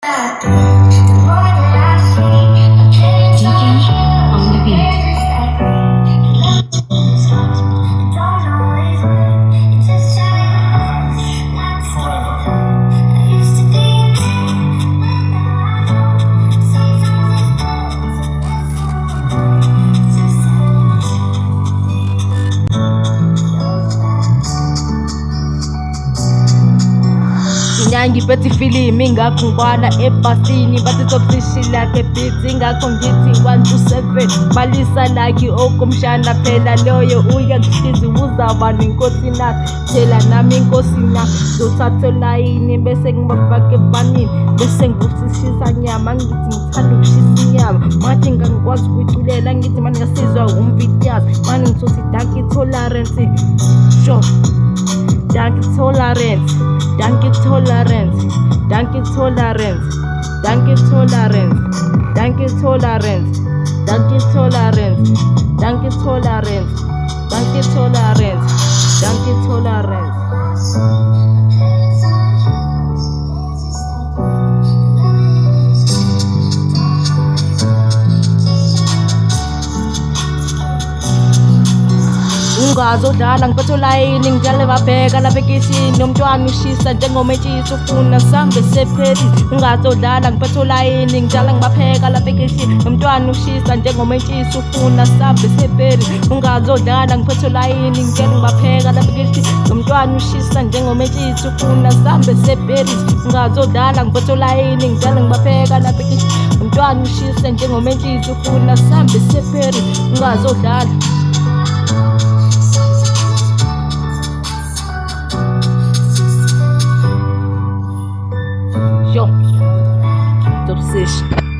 On the beat. Ngiphethe ifilimi ingakho ngibala ebhasini bathi topsishila ke beats ingakho ngithi 1 to 7 balisa like okomshana phela loyo uyangisiza uzaba nenkosi nathi phela nami inkosi na zothatha layini bese ngibafaka ebanini bese ngivusisisa nyama ngithi ngithanda ukushisa inyama manje ngangikwazi ukuyiculela ngithi manje ngasizwa umvitiyazi manje ngithothi danke tolerance sure danke tolerance. Danke tolerance, danke tolerance, danke tolerance, danke tolerance, danke tolerance, danke tolerance, danke tolerance, danke tolerance. Ungazodlala ngiphethe layini ngijale babheka lapha ekisini nomntwana ushisa njengometshisi ufuna sambe sepheli. Ungazodlala ngiphethe layini ngijala ngibapheka lapha ekisini nomntwana ushisa njengometshisi ufuna sambe sepheli. Ungazodlala ngiphethe layini ngijale ngibapheka lapha ekisini nomntwana ushisa njengometshisi ufuna sambe sepheli. Ungazodlala ngiphethe layini ngijale ngibapheka lapha ekisini nomntwana ushisa njengometshisi ufuna sambe sepheli. Ungazodlala Yo, Topsish.